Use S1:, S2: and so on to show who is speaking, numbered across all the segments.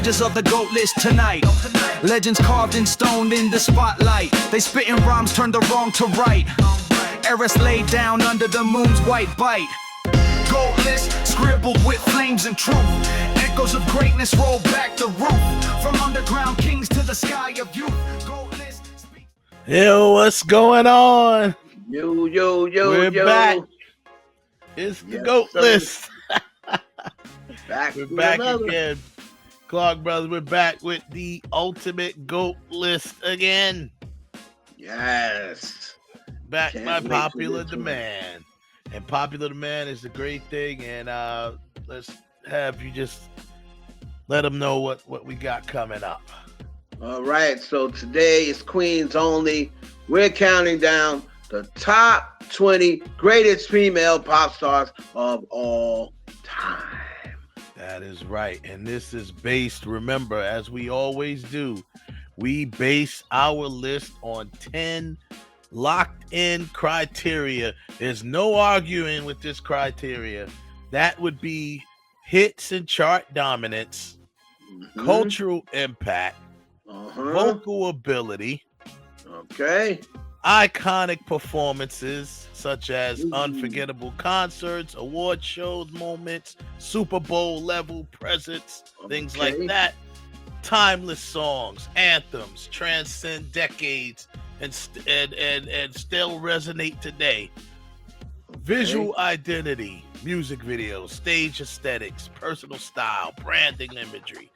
S1: pages of the GOAT list tonight. Legends carved in stone in the spotlight. They spitting rhymes, turn the wrong to right. Eras laid down under the moon's white bite. GOAT list scribbled with flames and truth. Echoes of greatness roll back the roof. From underground kings to the sky of youth. GOAT list speaks.
S2: Yo, what's going on?
S3: Yo.
S2: We're back. It's the GOAT list. We're back again. Clark Brothers, we're back with the ultimate GOAT list again.
S3: Yes.
S2: Back by popular demand. And popular demand is a great thing. And let's have you just let them know what we got coming up.
S3: All right. So today is Queens only. We're counting down the top 20 greatest female pop stars of all time.
S2: That is right. And this is based, remember, as we always do, we base our list on 10 locked in criteria. There's no arguing with this criteria. That would be hits and chart dominance, cultural impact, vocal ability, iconic performances such as unforgettable concerts, award shows, moments, Super Bowl level presence, things like that. Timeless songs, anthems, transcend decades and still resonate today. Visual identity, music videos, stage aesthetics, personal style, branding imagery.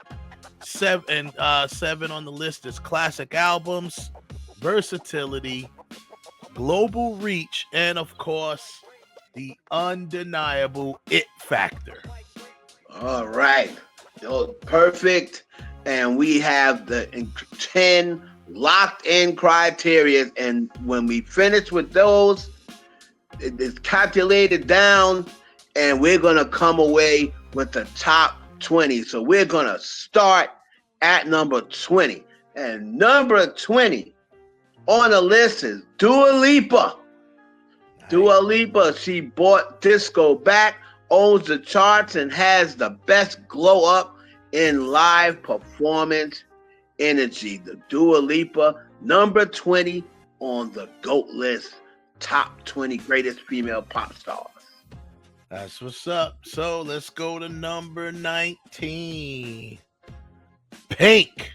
S2: Seven on the list is classic albums, versatility, global reach, and of course, the undeniable it factor.
S3: All right. Perfect. And we have the 10 locked in criteria. And when we finish with those, it's calculated down and we're going to come away with the top 20. So we're going to start at number 20. And number 20 on the list is Dua Lipa. Nice. Dua Lipa, she brought disco back, owns the charts, and has the best glow up in live performance energy. The Dua Lipa, number 20 on the GOAT list, top 20 greatest female pop stars.
S2: That's what's up. So let's go to number 19. Pink.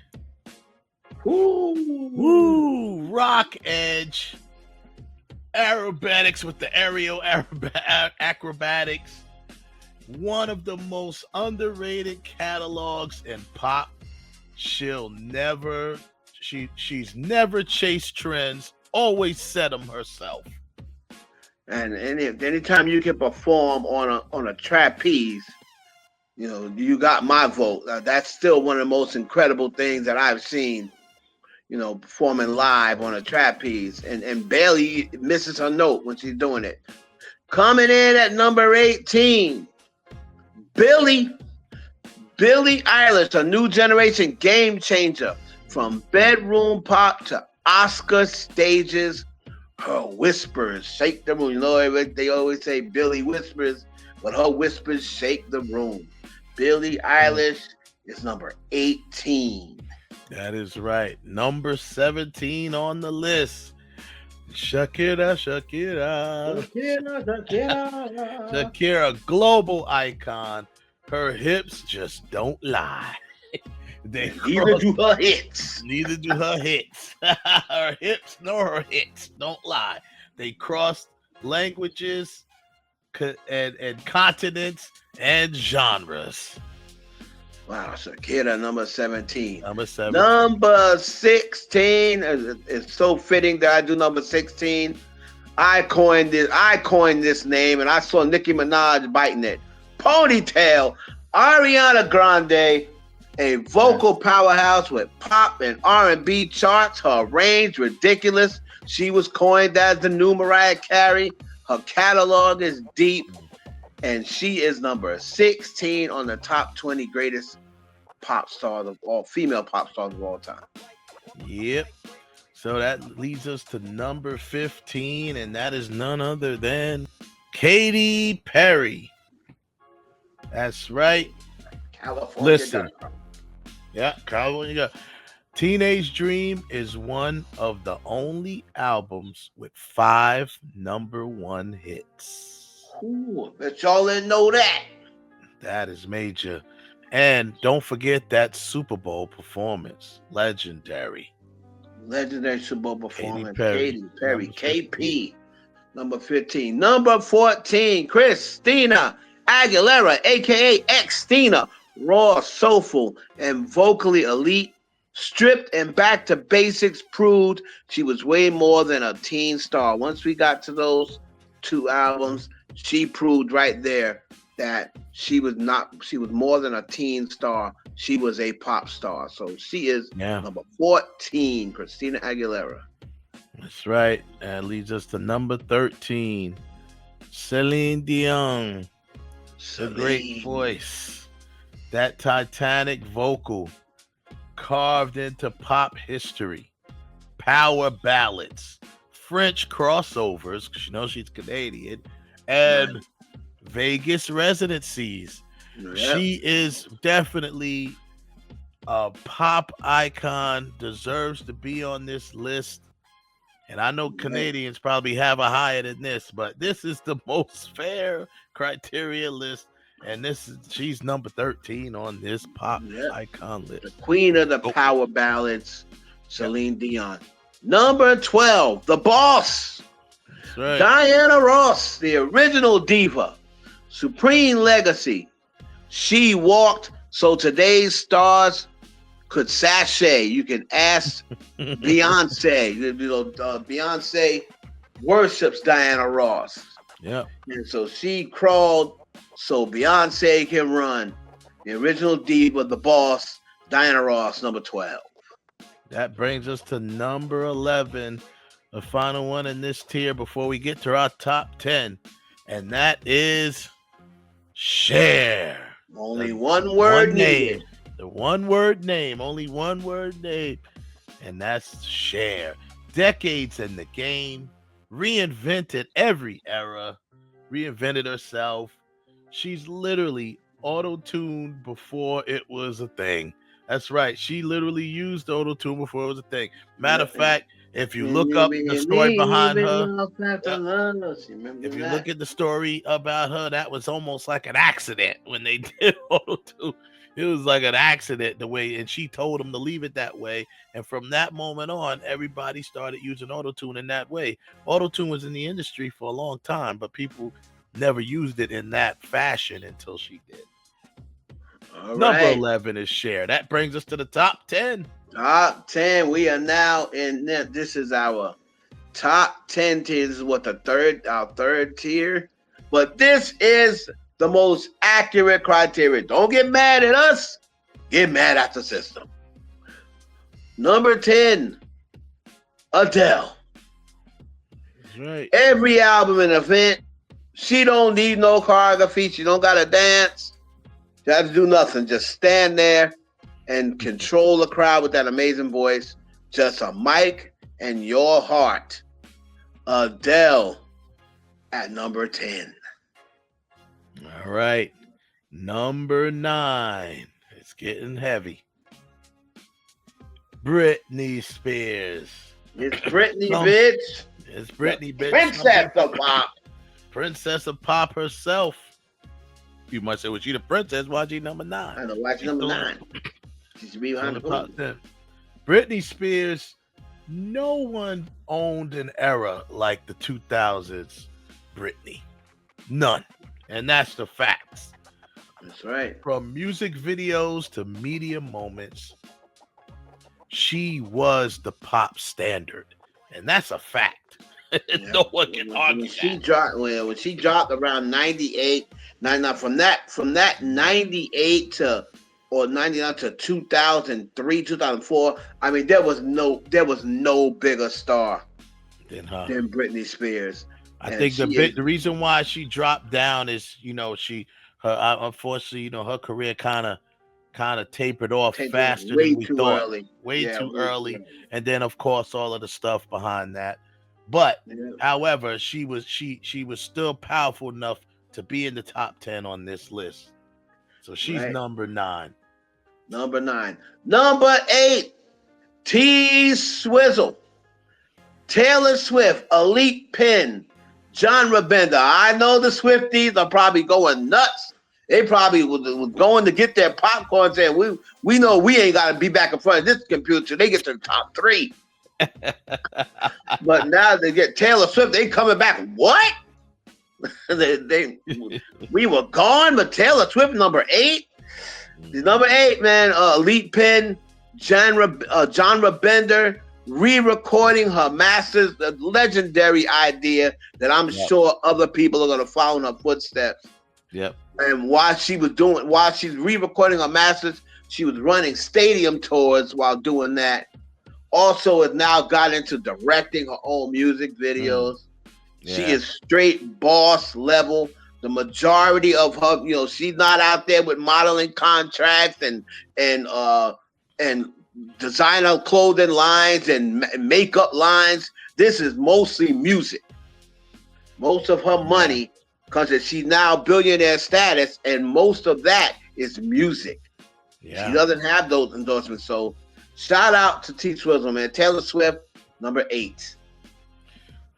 S2: Woo! Rock edge, aerobatics with the aerial acrobatics. One of the most underrated catalogs in pop. She's never chased trends, always set them herself.
S3: And anytime you can perform on a trapeze, you got my vote. That's still one of the most incredible things that I've seen. Performing live on a trapeze and barely misses her note when she's doing it. Coming in at number 18, Billie Eilish, a new generation game changer. From bedroom pop to Oscar stages, her whispers shake the room. They always say Billie whispers, but her whispers shake the room. Billie Eilish is number 18.
S2: That is right. Number 17 on the list. Shakira. Shakira, global icon. Her hips just don't lie.
S3: Neither do her hits.
S2: Neither do her hits. Her hips nor her hits don't lie. They cross languages and continents and genres.
S3: Wow, Shakira, number 17.
S2: Number
S3: 16 is so fitting that I do number 16. I coined this name, and I saw Nicki Minaj biting it. Ponytail, Ariana Grande, a vocal powerhouse with pop and R&B charts. Her range ridiculous. She was coined as the new Mariah Carey. Her catalog is deep, and she is number 16 on the top 20 greatest pop stars of all female pop stars of all time.
S2: Yep. So that leads us to number 15, and that is none other than Katy Perry. That's right.
S3: California.
S2: Listen, Yeah, California. Teenage Dream is one of the only albums with 5 #1 hits.
S3: Ooh, bet y'all didn't know that.
S2: That is major. And don't forget that Super Bowl performance. Legendary.
S3: Legendary Super Bowl
S2: Katy
S3: performance.
S2: Perry.
S3: Katy Perry,
S2: Number 15.
S3: KP, number 15. Number 14, Christina Aguilera, aka Xtina, raw, soulful, and vocally elite. Stripped and back to basics proved she was way more than a teen star. Once we got to those two albums, she proved right there that she was more than a teen star. She was a pop star. So she is
S2: Yeah,
S3: number 14, Christina Aguilera.
S2: that's right. That leads us to number 13. Celine Dion. The great
S3: Celine.
S2: voice. That Titanic vocal carved into pop history. Power ballads, French crossovers, because you know she's Canadian, and
S3: Right.
S2: Vegas residencies.
S3: Yep.
S2: She is definitely a pop icon, deserves to be on this list. And I know
S3: Right.
S2: Canadians probably have a higher than this, but this is the most fair criteria list. And she's number 13 on this pop
S3: Yep.
S2: icon
S3: The
S2: list.
S3: queen of the
S2: Oh,
S3: power ballads,
S2: yep,
S3: Celine Dion. Number 12, the boss,
S2: that's right.
S3: Diana Ross, the original diva, supreme legacy. She walked so today's stars could sashay. You can ask Beyonce. Beyonce worships Diana Ross.
S2: Yep.
S3: And so she crawled so Beyonce can run. The original diva, the boss, Diana Ross, number 12.
S2: That brings us to number 11, the final one in this tier before we get to our top 10. And that is Cher.
S3: Only
S2: The
S3: one word
S2: one
S3: needed.
S2: name. The one word name. Only one word name. And that's Cher. Decades in the game. Reinvented every era. Reinvented herself. She's literally auto-tuned before it was a thing. That's right. She literally used auto-tune before it was a thing. Matter of fact, if you look up the story behind her, if you look at the story about her, that was almost like an accident when they did auto-tune. It was like an accident the way, and she told them to leave it that way. And from that moment on, everybody started using auto-tune in that way. Auto-tune was in the industry for a long time, but people never used it in that fashion until she did.
S3: All
S2: Number
S3: right.
S2: 11 is Cher. That brings us to the top 10.
S3: Top 10. We are now in this is our top 10 tier. This is what our third tier. But this is the most accurate criteria. Don't get mad at us. Get mad at the system. Number 10, Adele.
S2: That's right.
S3: Every album and event, she don't need no choreography. She don't gotta dance. She has to do nothing. Just stand there and control the crowd with that amazing voice. Just a mic and your heart. Adele at number 10.
S2: All right. Number 9. It's getting heavy. Britney Spears.
S3: It's Britney,
S2: Some-
S3: bitch.
S2: It's Britney, bitch.
S3: Princess of pop.
S2: Princess of pop herself. You might say, was she the princess? Why she number 9?
S3: I know, watch number 9. She should be behind the
S2: top
S3: hoop.
S2: 10. Britney Spears, no one owned an era like the 2000s Britney. None. And that's the facts.
S3: That's right.
S2: From music videos to media moments, she was the pop standard. And that's a fact.
S3: Yeah.
S2: No one can argue that.
S3: When she dropped around 98, 99, from that 98 to or 99 to 2003, 2004, I mean there was no bigger star
S2: Than her.
S3: than Britney Spears.
S2: I
S3: And
S2: think
S3: she is-
S2: the reason why she dropped down is, unfortunately, her career kind of tapered off faster
S3: way
S2: than we
S3: too
S2: thought.
S3: early.
S2: Way
S3: Yeah,
S2: too
S3: way
S2: early. And then of course all of the stuff behind that. But
S3: Yeah.
S2: however, she was still powerful enough to be in the top 10 on this list. So she's
S3: Right.
S2: number 9.
S3: Number 9. Number 8, T Swizzle. Taylor Swift, Elite Pin, genre bender. I know the Swifties are probably going nuts. They probably was going to get their popcorn saying, we know we ain't got to be back in front of this computer. They get to the top 3. But now they get Taylor Swift. They coming back. What? We were gone, but Taylor Swift, number 8. Number 8, man, Elite Pin, genre bender, re-recording her masters, the legendary idea that I'm sure other people are going to follow in her footsteps.
S2: Yep.
S3: And while she's re-recording her masters, she was running stadium tours while doing that. Also has now got into directing her own music videos. Yeah. She is straight boss level. The majority of her, she's not out there with modeling contracts and designer clothing lines and makeup lines. This is mostly music. Most of her money, because she's now billionaire status, and most of that is music. Yeah. She doesn't have those endorsements. So shout out to T Swizzle, man. Taylor Swift, number 8.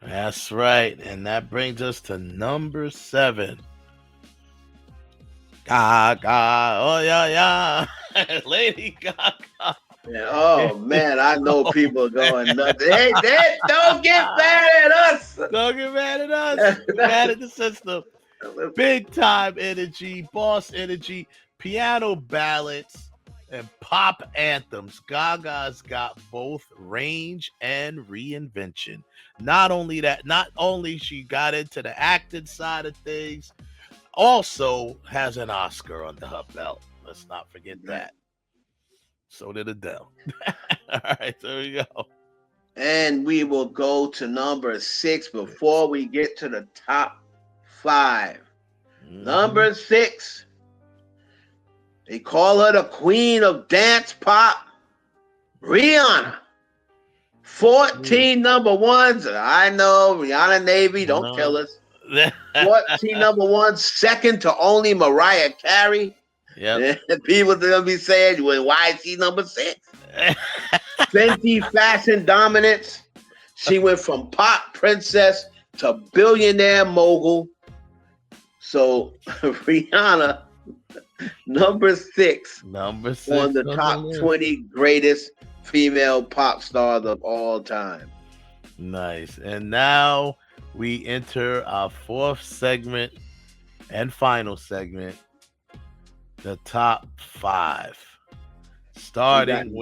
S2: That's right. And that brings us to number 7. Gaga. Oh, yeah. Lady Gaga.
S3: Yeah, oh, man, I know people are going nuts. Hey, don't get mad at us.
S2: Don't get mad at us. Mad at the system. Big time energy, boss energy, piano ballads, and pop anthems. Gaga's got both range and reinvention. Not only she got into the acting side of things, also has an Oscar under her belt. Let's not forget that. So did Adele. All right, there we go.
S3: And we will go to number 6 before we get to the top 5. Number 6. They call her the queen of dance pop, Rihanna. 14 number ones. I know, Rihanna Navy, don't kill us. 14 number ones, second to only Mariah Carey.
S2: Yeah,
S3: people are gonna be saying, "Well, why is she number 6?" Fenty fashion dominance. She went from pop princess to billionaire mogul. So Rihanna, number 6 on the top 20 greatest female pop stars of all time.
S2: Nice. And now we enter our 4th segment and final segment, the top 5. Starting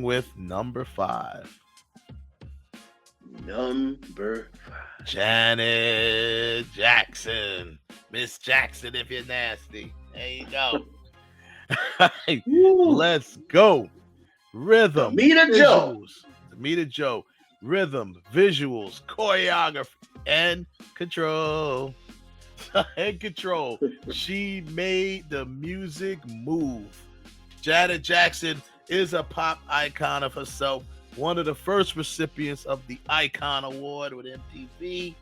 S2: with number 5.
S3: Number 5.
S2: Janet Jackson. Miss Jackson, if you're nasty. There you go. Let's go. Rhythm. Meet Joe. Rhythm, visuals, choreography, and control. She made the music move. Janet Jackson is a pop icon of herself. One of the first recipients of the Icon Award with MTV.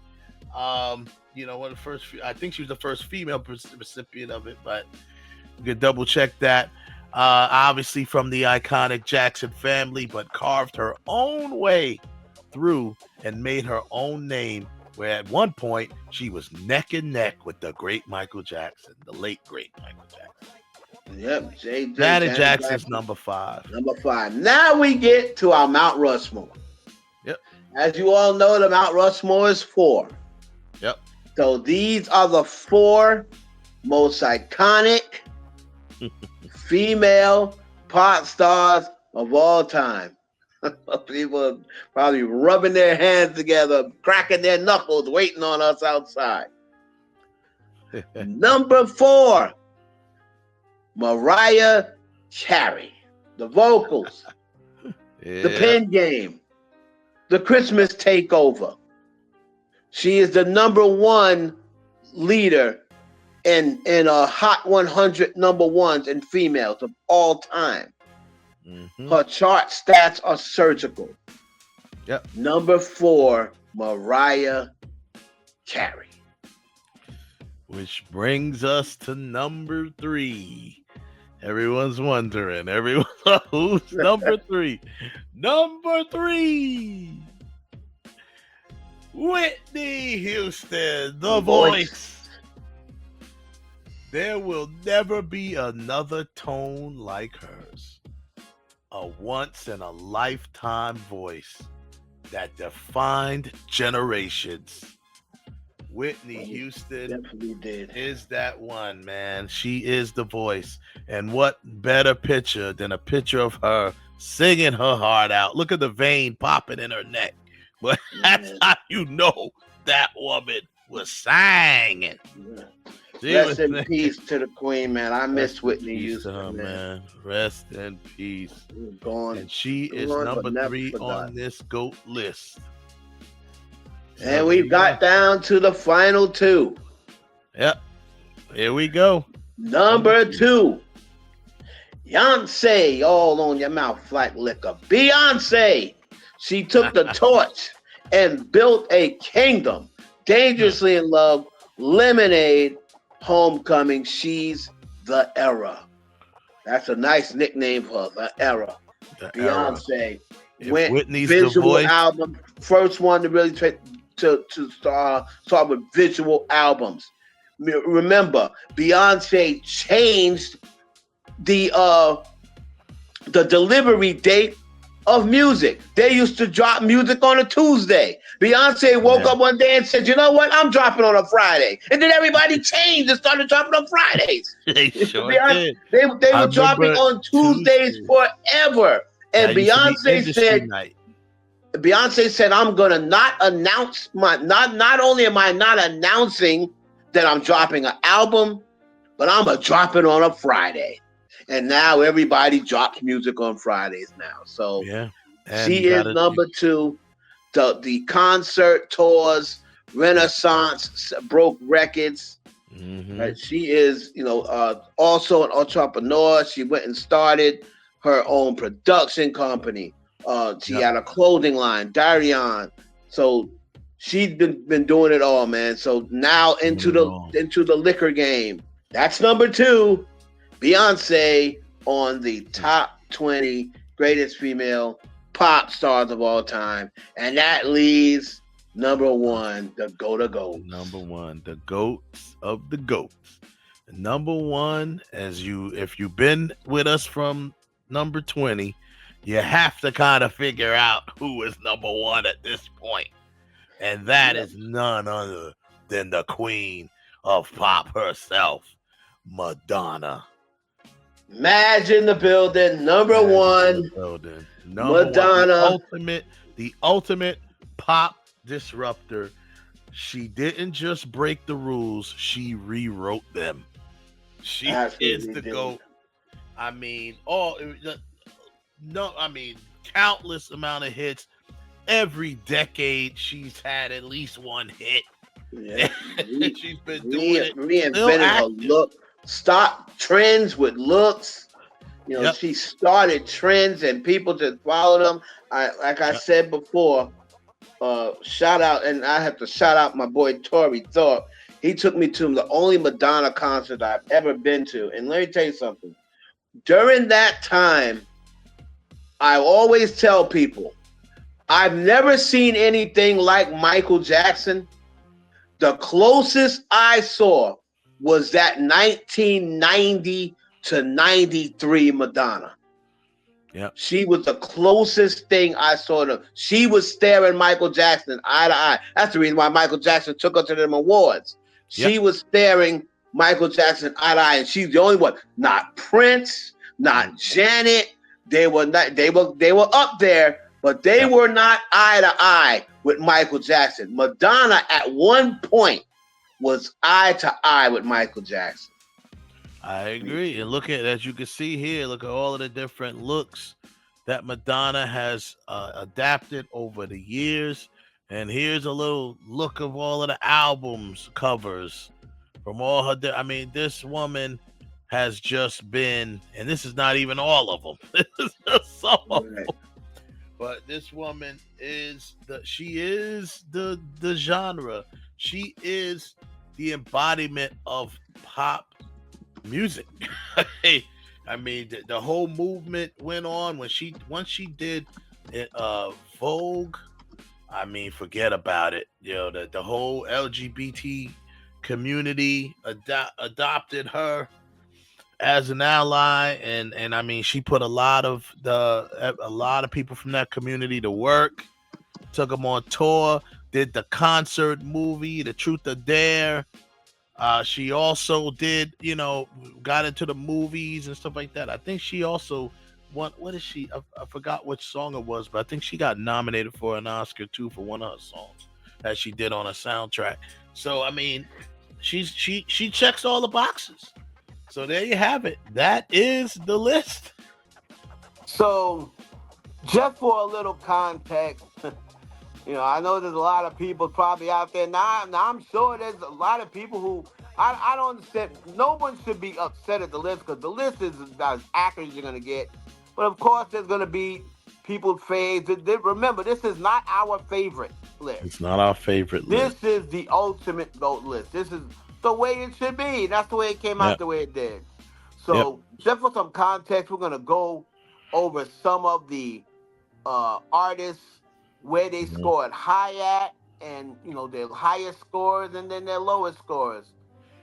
S2: One of the first. I think she was the first female recipient of it, but you could double check that. Obviously from the iconic Jackson family, but carved her own way through and made her own name. Where at one point she was neck and neck with the great Michael Jackson, the late great Michael Jackson.
S3: Yep,
S2: Janet Jackson's number 5.
S3: Number 5. Now we get to our Mount Rushmore.
S2: Yep.
S3: As you all know, the Mount Rushmore is 4.
S2: Yep.
S3: So these are the 4 most iconic female pop stars of all time. People are probably rubbing their hands together, cracking their knuckles, waiting on us outside. Number 4, Mariah Carey. The vocals, the pen game, the Christmas takeover. She is the number 1 leader in a Hot 100 number ones in females of all time. Her chart stats are surgical.
S2: Yep.
S3: Number 4, Mariah Carey.
S2: which brings us to number 3. Everyone's wondering. Who's number 3? Number 3. Whitney Houston, the voice. There will never be another tone like hers. A once in a lifetime voice that defined generations. Whitney Houston
S3: definitely did.
S2: Is that one, man. She is the voice. And what better picture than a picture of her singing her heart out? Look at the vein popping in her neck. But that's how you know that woman was singing.
S3: Rest in peace to the queen, man. I miss Whitney Houston,
S2: man. Rest in peace.
S3: Gone.
S2: And she is number 3 on this GOAT list.
S3: And we've got down to the final 2.
S2: Yep. Here we go.
S3: Number 2. Beyonce, all on your mouth like liquor. Beyonce. She took the torch and built a kingdom. Dangerously in Love, Lemonade, Homecoming. She's the era. That's a nice nickname for her, the era. Beyonce went
S2: Whitney's
S3: visual
S2: the voice.
S3: album, first one to really start with visual albums. Remember, Beyonce changed the delivery date of music. They used to drop music on a Tuesday. Beyonce woke up one day and said, "You know what? I'm dropping on a Friday." And then everybody changed and started dropping on Fridays.
S2: They sure did.
S3: They were dropping on Tuesdays forever. And Beyonce said, "I'm gonna not announce not only am I not announcing that I'm dropping an album, but I'm gonna drop it on a Friday." And now everybody drops music on Fridays now. So she is number 2. The concert tours, Renaissance broke records. Right? She is, also an entrepreneur. She went and started her own production company. She had a clothing line, Darion. So she's been doing it all, man. So now into the liquor game. That's number 2. Beyonce on the top 20 greatest female pop stars of all time. And that leaves number 1, the GOAT.
S2: Number 1, the GOATs of the GOATs. Number 1, if you've been with us from number 20, you have to kind of figure out who is number 1 at this point. And that is none other than the queen of pop herself, Madonna.
S3: Imagine the building, number 1. Madonna.
S2: The ultimate pop disruptor. She didn't just break the rules, she rewrote them. She is the GOAT. I mean, countless amount of hits. Every decade she's had at least one hit.
S3: Yeah.
S2: She's been doing it.
S3: Reinvented her look. Stop trends with looks. She started trends and people just followed them. I said before, shout out, and I have to shout out my boy Tori Thorpe. He took me to the only Madonna concert I've ever been to. And let me tell you something. During that time, I always tell people, I've never seen anything like Michael Jackson. The closest I saw was that 1990 to 93 Madonna.
S2: Yeah,
S3: she was the closest thing I saw to. She was staring Michael Jackson eye to eye. That's the reason why Michael Jackson took her to them awards. She was staring Michael Jackson eye to eye, and she's the only one. Not Prince, not Janet. They were not. They were up there, but they were not eye to eye with Michael Jackson. Madonna at one point was eye to eye with Michael Jackson.
S2: I agree. And look at, as you can see here, look at all of the different looks that Madonna has adapted over the years. And here's a little look of all of the albums covers from all her. I mean, this woman has just been, and this is not even all of them. This is just some of them. But this woman is the genre. She is the embodiment of pop music. I mean, the whole movement went on once she did it, Vogue. I mean, forget about it. You know, the whole LGBT community adopted her as an ally, and I mean, she put a lot of people from that community to work. Took them on tour. Did the concert movie, The Truth or Dare. She also did, got into the movies and stuff like that. I think she also what is she? I forgot which song it was, but I think she got nominated for an Oscar too for one of her songs that she did on a soundtrack. So I mean, she checks all the boxes. So there you have it. That is the list.
S3: So, just for a little context, I know there's a lot of people probably out there. Now I'm sure there's a lot of people who I don't understand. No one should be upset at the list because the list is about as accurate as you're going to get. But of course, there's going to be people's faves. Remember, this is not our favorite list.
S2: It's not our favorite list.
S3: This is the ultimate GOAT list. This is the way it should be. That's the way it came out the way it did. So, just for some context, we're going to go over some of the artists where they scored high at, and their highest scores and then their lowest scores.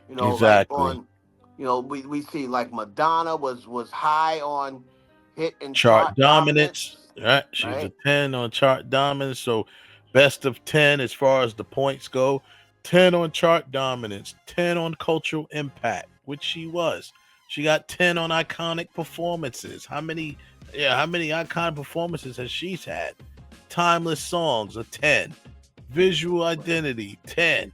S2: Exactly.
S3: Like we see like Madonna was high on hit and
S2: chart dominance. Right, she's a 10 on chart dominance. So best of 10 as far as the points go. 10 on chart dominance, 10 on cultural impact, which she was. She got 10 on iconic performances. How many iconic performances has she had? Timeless songs, a 10. Visual identity, 10.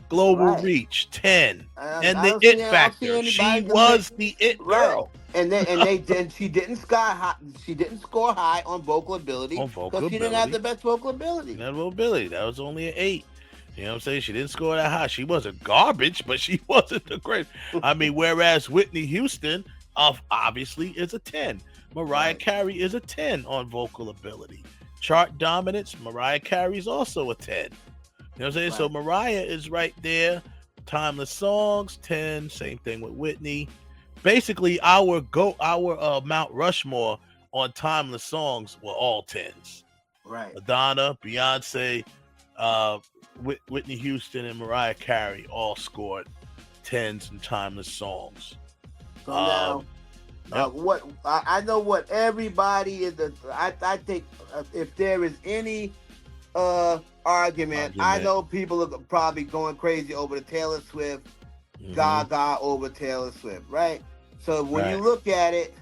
S2: Global reach, 10. And the it factor. She was the it girl.
S3: And then she didn't score high. She didn't score high on vocal ability because she didn't have the best vocal ability.
S2: That was only an 8. You know what I'm saying? She didn't score that high. She wasn't garbage, but she wasn't the great. I mean, whereas Whitney Houston obviously is a 10. Mariah Carey is a 10 on vocal ability. Chart dominance, Mariah Carey's also a 10. You know what I'm saying? So Mariah is right there. Timeless songs, 10. Same thing with Whitney. Basically, our Mount Rushmore on timeless songs were all 10s.
S3: Right.
S2: Madonna, Beyonce, Whitney Houston, and Mariah Carey all scored 10s and timeless songs.
S3: So now, what I know what everybody is. I think if there is any argument, I know people are probably going crazy over the Taylor Swift, Gaga over Taylor Swift, right? So when you look at it,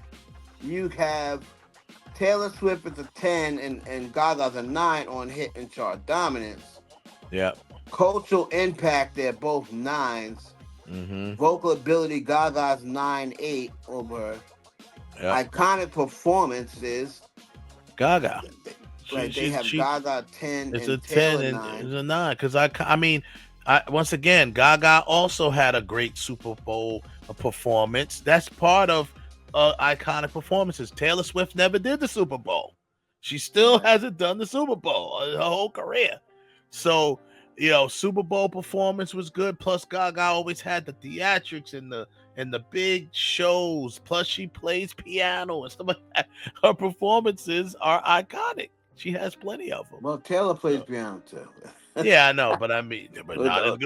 S3: you have Taylor Swift is a 10 and Gaga's a 9 on hit and chart dominance.
S2: Yeah.
S3: Cultural impact, they're both 9s. Vocal ability, Gaga's 9.8 over her. Yep. Iconic performances,
S2: Gaga.
S3: They have Gaga 10.
S2: It's
S3: and
S2: a
S3: Taylor
S2: 10
S3: 9.
S2: and it's a 9 because I mean, once again, Gaga also had a great Super Bowl performance. That's part of iconic performances. Taylor Swift never did the Super Bowl. She still hasn't done the Super Bowl her whole career. So, Super Bowl performance was good. Plus, Gaga always had the theatrics and the big shows. Plus, she plays piano and stuff like that. Her performances are iconic. She has plenty of them.
S3: Well, Taylor plays piano too.
S2: Yeah, I know, but I mean, not as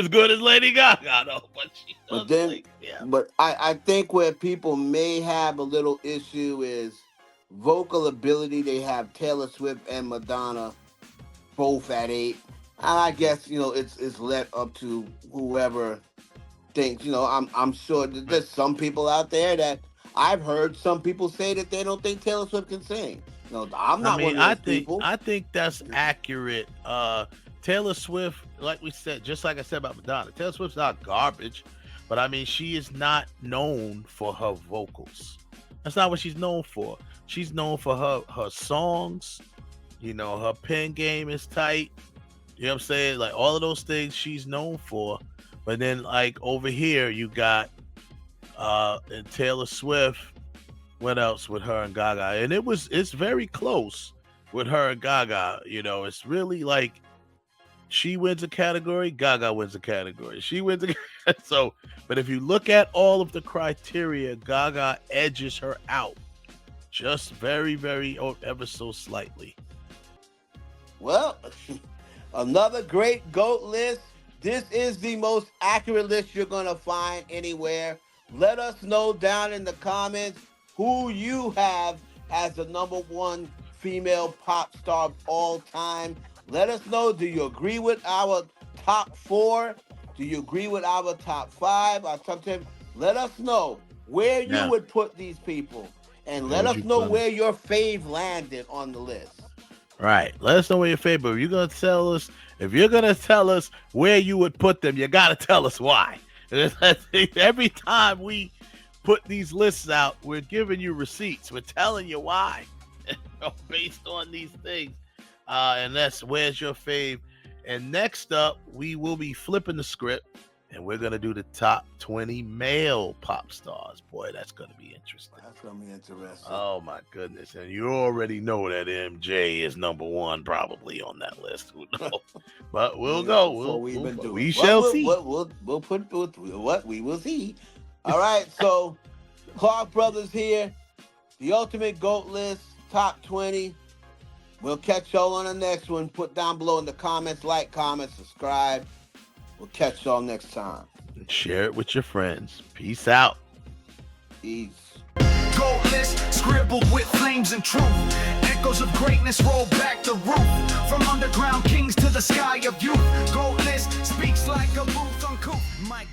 S2: good as Lady Gaga, though. But she does
S3: But I think where people may have a little issue is vocal ability. They have Taylor Swift and Madonna both at 8. And I guess it's left up to whoever thinks. I'm sure that there's some people out there that I've heard some people say that they don't think Taylor Swift can sing. I'm not one of those people.
S2: I think that's accurate. Taylor Swift, like we said, just like I said about Madonna, Taylor Swift's not garbage, but I mean, she is not known for her vocals. That's not what she's known for. She's known for her songs. Her pen game is tight. You know what I'm saying? Like all of those things she's known for. But then like over here you got and Taylor Swift. What else with her and Gaga? And it's very close with her and Gaga. It's really like she wins a category, Gaga wins a category. She wins a so, but if you look at all of the criteria, Gaga edges her out just very, very, or ever so slightly.
S3: Well, another great GOAT list. This is the most accurate list you're going to find anywhere. Let us know down in the comments who you have as the #1 female pop star of all time. Let us know, do you agree with our top 4? Do you agree with our top 5? Our top 10? Let us know where you would put these people. And let us know where your fave landed on the list.
S2: Right. Let us know where your favorite. If you're gonna tell us where you would put them, you gotta tell us why. Every time we put these lists out, we're giving you receipts. We're telling you why, based on these things. And that's where's your fave. And next up, we will be flipping the script, and we're gonna do the top 20 male pop stars. Boy, that's gonna be interesting.
S3: That's gonna be interesting.
S2: Oh my goodness! And you already know that MJ is #1 probably on that list. Who knows? But we'll go. We shall see.
S3: We'll put what we will see. All right. So Clark Brothers here, the ultimate GOAT list, top 20. We'll catch y'all on the next one. Put down below in the comments, like, comment, subscribe. We'll catch y'all next time.
S2: Share it with your friends. Peace out.
S3: Peace.
S1: GOAT list scribbled with flames and truth. Echoes of greatness roll back the roof. From underground kings to the sky of youth. GOAT list speaks like a booth uncouth. Mike